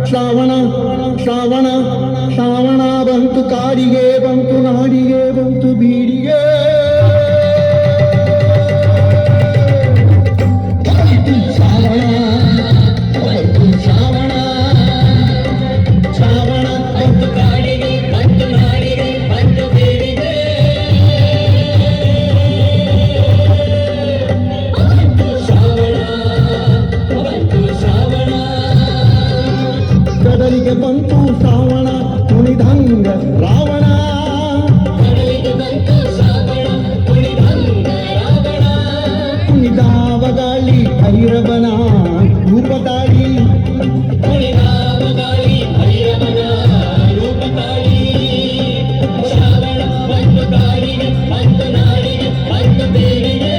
ಶ್ರಾವಣ ಶ್ರಾವಣ ಶ್ರಾವಣ ಬಂತು ಕಾಡಿಗೆ ಬಂತು ನಾಡಿಗೆ ಬಂತು ಬೀಡಿಗೆ ಶ್ರಾವಣ ಬಂತು ಶ್ರಾವಣ ಶ್ರಾವಣ ಬಂತು ಕಾಡಿಗೆ ಬಂತು ನಾಡಿಗೆ ಬಂತು ಬೀಡಿಗೆ ಶ್ರಾವಣ ಬಂತು ಶ್ರಾವಣ ಕಡಲಿಗೆ ಬಂತು ಶ್ರಾವಣ ಕುಣಿದಂಗ ರಾವಣ ಕಡಲಿಗೆ ಬಂತು ಶ್ರಾವಣ ಕುಣಿದಂಗ ರಾವಣ ಕುಣಿದಾವ ಗಾಳಿ ಭೈರವನ ರೂಪ ತಾಳಿ ಕುಣಿದಾವ ಗಾಳಿ ಭೈರವನ ರೂಪ ತಾಳಿ ಶ್ರಾವಣ ಬಂತು ಕಾಡಿಗೆ ಬಂತು ನಾಡಿಗೆ ಬಂತು ಬೀಡಿಗೆ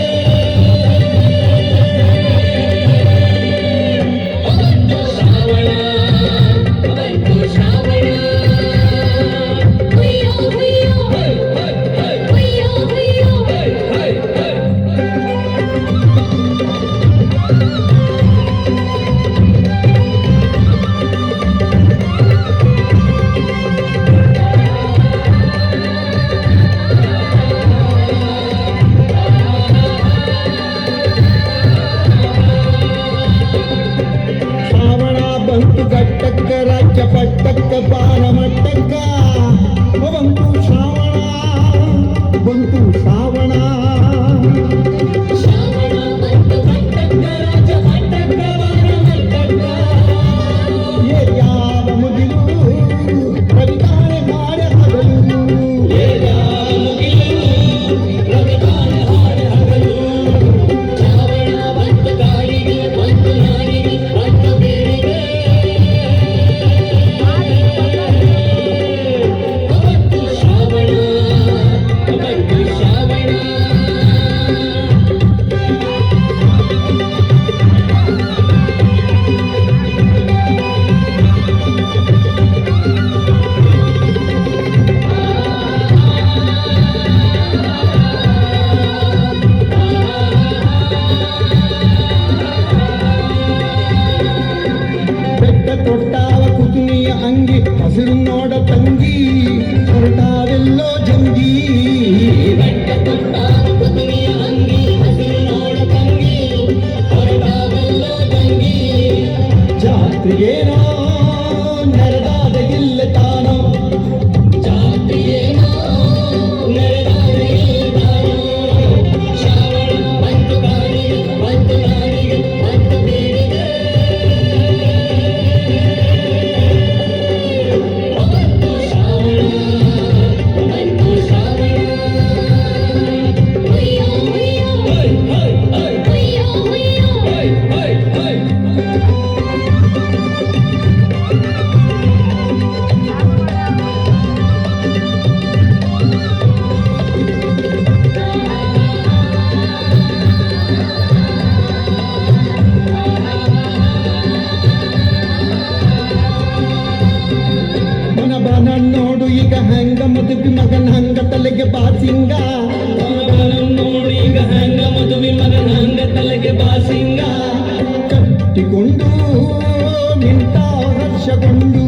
ಗಟ್ಟಕ್ಕ ರಾಜ್ಯ ಪಟ್ಟಕ್ಕ ಬಾಣ ಮಟ್ಟಕ್ಕ ಬಂತು ಶ್ರಾವಣ ಬಂತು ಶ್ರಾವಣ ಶ್ರಾವಣ ಬಂತು ಗಟ್ಟಕ್ಕ ರಾಜ್ಯ ಪಟ್ಟಕ್ಕ ಬಾಣ ಮಟ್ಟಕ್ಕ ಯಾವ ಮುಗಿಲು ರವಿತಾನೆ ಹಾಡೆ ಹಗಲು ಯಾವ ಮುಗಿಲು ರವಿತಾನೆ ಹಾಡೆ ಹಗಲು ಶ್ರಾವಣ ಬಂತು ಕಾಡಿಗೆ ಬಂತು ನಾಡಿಗೆ ಬಂತು ಬೀಡಿಗೆ ತೊಟ್ಟಾವ ಕುದುನಿಯ ಅಂಗಿ ಹಸಿರು ನೋಡ ತಂಗಿ ಹೊರಟಾವೆಲ್ಲೋ ಜಂಗಿ ಬೆಟ್ಟ ತೊಟ್ಟಾವ ಕುದುನಿಯ ಅಂಗಿ ಹಸಿರು ನೋಡ ತಂಗಿ ಹೊರಟಾವೆಲ್ಲೋ ಜಂಗಿ ಜಾತ್ರೆಗೇನೋ ನೆರೆದಾದ ಇಲ್ಲ ತಾನೋ ಜಾತ್ರೆಗೇನೋ ನೆರೆದಾದ ಇಲ್ಲ ತಾನೋ ಶ್ರಾವಣ ಬಂತು ಕಾಡಿಗೆ ಬಂತು ನಾಡಿಗೆ ಬಂತು ಬೀಡಿಗೆ ನೋಡು ಈಗ ಹೆಂಗ ಮದುವೆ ಮಗನ ಹಂಗ ತಲೆಗೆ ಬಾಸಿಂಗ ನೋಡು ಈಗ ಹೆಂಗ ಮದುವೆ ಮಗನ ಹಂಗ ತಲೆಗೆ ಬಾಸಿಂಗ ಕಟ್ಟಿಕೊಂಡು ನಿಂತ ಹರ್ಷಗೊಂಡು